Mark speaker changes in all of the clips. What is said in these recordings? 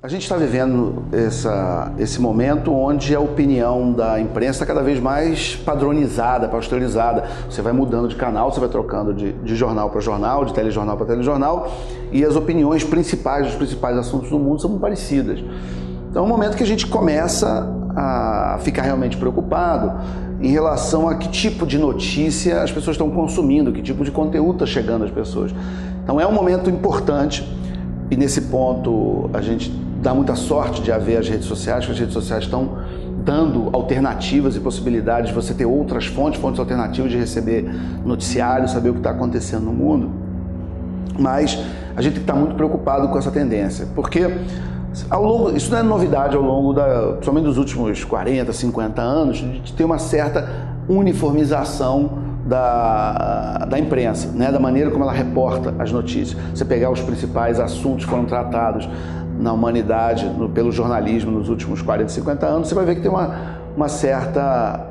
Speaker 1: A gente está vivendo esse momento onde a opinião da imprensa está cada vez mais padronizada, pasteurizada. Você vai mudando de canal, você vai trocando de jornal para jornal, de telejornal para telejornal, e as opiniões principais dos principais assuntos do mundo são muito parecidas. Então é um momento que a gente começa a ficar realmente preocupado em relação a que tipo de notícia as pessoas estão consumindo, que tipo de conteúdo está chegando às pessoas. Então é um momento importante, e nesse ponto a gente dá muita sorte de haver as redes sociais, porque as redes sociais estão dando alternativas e possibilidades de você ter outras fontes alternativas de receber noticiários, saber o que está acontecendo no mundo. Mas a gente está muito preocupado com essa tendência, porque isso não é novidade ao longo, principalmente dos últimos 40, 50 anos, de ter uma certa uniformização da imprensa, né? Da maneira como ela reporta as notícias. Você pegar os principais assuntos que foram tratados na humanidade, pelo jornalismo nos últimos 40, 50 anos, você vai ver que tem uma certa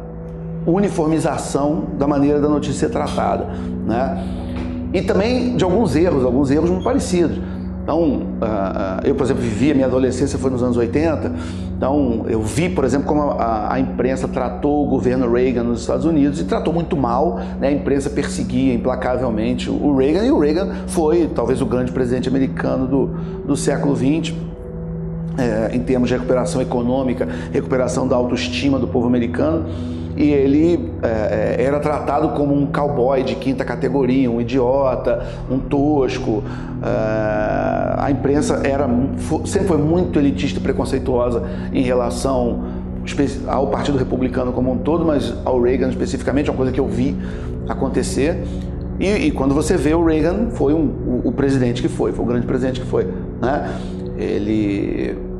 Speaker 1: uniformização da maneira da notícia ser tratada, né? E também de alguns erros muito parecidos. Então, eu, por exemplo, vivi a minha adolescência, foi nos anos 80, então eu vi, por exemplo, como a imprensa tratou o governo Reagan nos Estados Unidos, e tratou muito mal, né? A imprensa perseguia implacavelmente o Reagan, e o Reagan foi talvez o grande presidente americano do século XX, em termos de recuperação econômica, recuperação da autoestima do povo americano. E ele era tratado como um cowboy de quinta categoria, um idiota, um tosco. A imprensa sempre foi muito elitista e preconceituosa em relação ao Partido Republicano como um todo, mas ao Reagan especificamente, é uma coisa que eu vi acontecer. E quando você vê, o Reagan foi o presidente que foi o grande presidente que foi, né?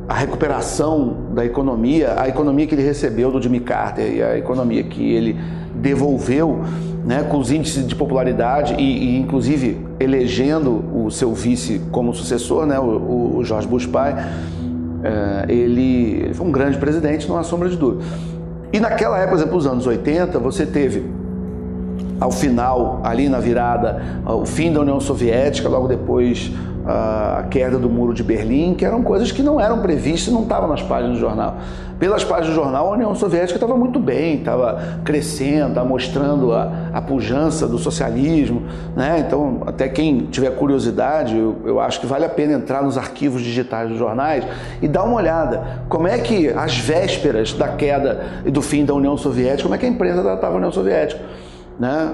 Speaker 1: A recuperação da economia, a economia que ele recebeu do Jimmy Carter e a economia que ele devolveu, né, com os índices de popularidade e inclusive elegendo o seu vice como sucessor, né, o George Bush pai, ele foi um grande presidente, não há sombra de dúvida. E naquela época, por exemplo, os anos 80, você teve ao final, ali na virada, o fim da União Soviética, logo depois a queda do Muro de Berlim, que eram coisas que não eram previstas, não estavam nas páginas do jornal. Pelas páginas do jornal, a União Soviética estava muito bem, estava crescendo, estava mostrando a pujança do socialismo, né? Então, até quem tiver curiosidade, eu acho que vale a pena entrar nos arquivos digitais dos jornais e dar uma olhada. Como é que, às vésperas da queda e do fim da União Soviética, como é que a imprensa tratava a União Soviética? Né?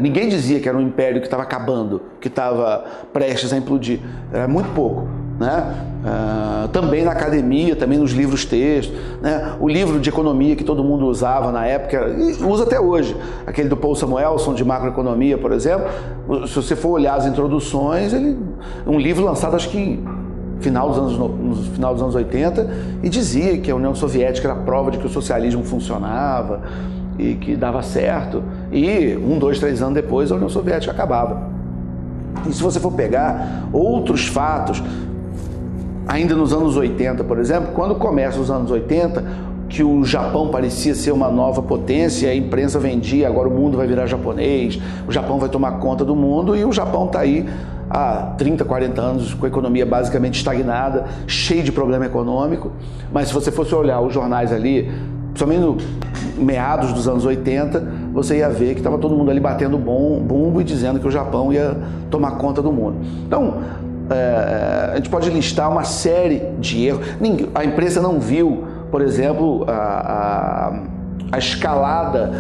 Speaker 1: Ninguém dizia que era um império que estava acabando, que estava prestes a implodir. Era muito pouco, né? Também na academia, também nos livros textos, né? O livro de economia que todo mundo usava na época, e usa até hoje, aquele do Paul Samuelson de macroeconomia, por exemplo. Se você for olhar as introduções, um livro lançado acho que no final dos anos 80, e dizia que a União Soviética era a prova de que o socialismo funcionava e que dava certo, e 1, 2, 3 anos depois a União Soviética acabava. E se você for pegar outros fatos, ainda nos anos 80, por exemplo, quando começa os anos 80, que o Japão parecia ser uma nova potência, a imprensa vendia, agora o mundo vai virar japonês, o Japão vai tomar conta do mundo, e o Japão está aí há 30, 40 anos com a economia basicamente estagnada, cheio de problema econômico. Mas se você fosse olhar os jornais ali, principalmente no meados dos anos 80, você ia ver que estava todo mundo ali batendo bumbo e dizendo que o Japão ia tomar conta do mundo. Então, a gente pode listar uma série de erros. A imprensa não viu, por exemplo, a escalada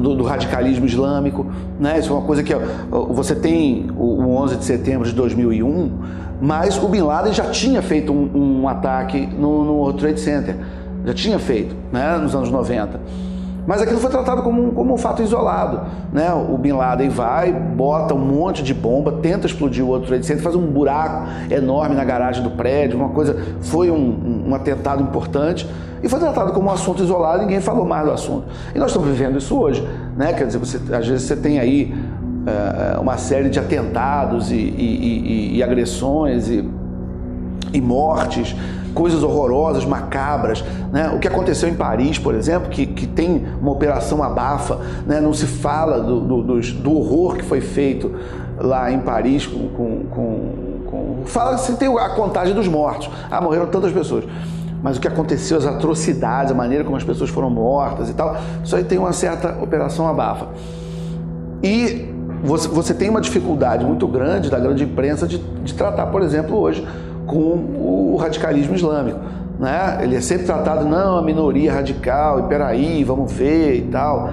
Speaker 1: do radicalismo islâmico, né? Isso é uma coisa que você tem o 11 de setembro de 2001, mas o Bin Laden já tinha feito um ataque no World Trade Center, já tinha feito, né, nos anos 90. Mas aquilo foi tratado como um fato isolado, né? O Bin Laden vai, bota um monte de bomba, tenta explodir o World Trade Center, faz um buraco enorme na garagem do prédio, foi um atentado importante, e foi tratado como um assunto isolado, ninguém falou mais do assunto. E nós estamos vivendo isso hoje, né? Quer dizer, às vezes você tem aí uma série de atentados e agressões e mortes, coisas horrorosas, macabras, né? O que aconteceu em Paris, por exemplo, que tem uma operação abafa, né? Não se fala do horror que foi feito lá em Paris com Fala-se, tem a contagem dos mortos. Morreram tantas pessoas. Mas o que aconteceu, as atrocidades, a maneira como as pessoas foram mortas e tal, isso aí tem uma certa operação abafa. E você tem uma dificuldade muito grande da grande imprensa de tratar, por exemplo, hoje, com o radicalismo islâmico. Né? Ele é sempre tratado, não, a minoria radical, e peraí, vamos ver e tal.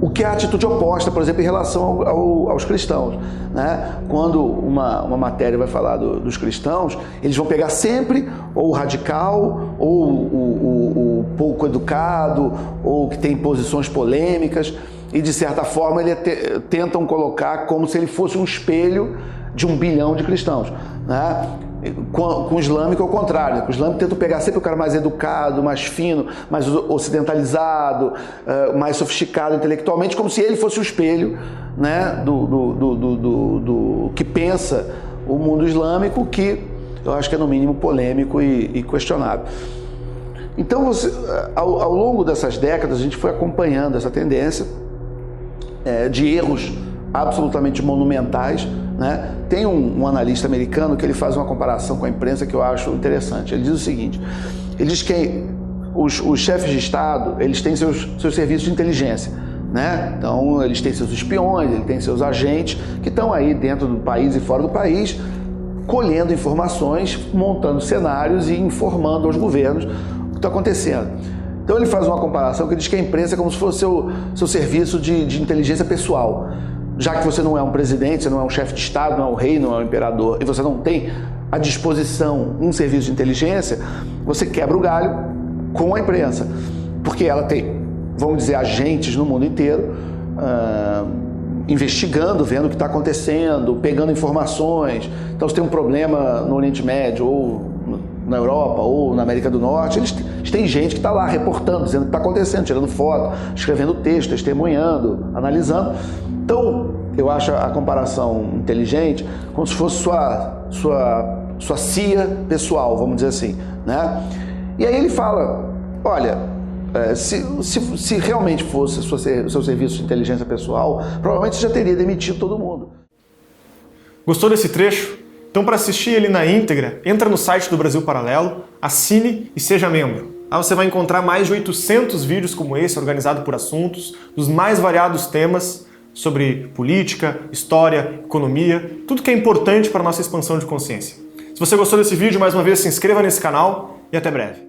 Speaker 1: O que é a atitude oposta, por exemplo, em relação aos cristãos. Né? Quando uma matéria vai falar dos cristãos, eles vão pegar sempre ou o radical, ou o pouco educado, ou que tem posições polêmicas, e de certa forma tentam colocar como se ele fosse um espelho de 1 bilhão de cristãos. Né? Com o islâmico é o contrário. Com o islâmico tentam pegar sempre o cara mais educado, mais fino, mais ocidentalizado, mais sofisticado intelectualmente, como se ele fosse o espelho, né, do que pensa o mundo islâmico, que eu acho que é no mínimo polêmico e questionável. Então, ao longo dessas décadas, a gente foi acompanhando essa tendência de erros absolutamente monumentais. Né? Tem um analista americano que ele faz uma comparação com a imprensa que eu acho interessante. Ele diz o seguinte: ele diz que os chefes de Estado, eles têm seus serviços de inteligência. Né? Então, eles têm seus espiões, eles têm seus agentes que estão aí dentro do país e fora do país, colhendo informações, montando cenários e informando aos governos o que está acontecendo. Então, ele faz uma comparação que diz que a imprensa é como se fosse seu serviço de inteligência pessoal. Já que você não é um presidente, você não é um chefe de Estado, não é um rei, não é um imperador, e você não tem à disposição um serviço de inteligência, você quebra o galho com a imprensa. Porque ela tem, vamos dizer, agentes no mundo inteiro, investigando, vendo o que está acontecendo, pegando informações. Então, se tem um problema no Oriente Médio, ou na Europa, ou na América do Norte, eles têm gente que está lá reportando, dizendo o que está acontecendo, tirando foto, escrevendo texto, testemunhando, analisando. Então, eu acho a comparação inteligente como se fosse sua CIA pessoal, vamos dizer assim. Né? E aí ele fala, olha, se realmente fosse o seu serviço de inteligência pessoal, provavelmente você já teria demitido todo mundo.
Speaker 2: Gostou desse trecho? Então, para assistir ele na íntegra, entra no site do Brasil Paralelo, assine e seja membro. Lá você vai encontrar mais de 800 vídeos como esse, organizado por assuntos, dos mais variados temas, sobre política, história, economia, tudo que é importante para a nossa expansão de consciência. Se você gostou desse vídeo, mais uma vez se inscreva nesse canal e até breve.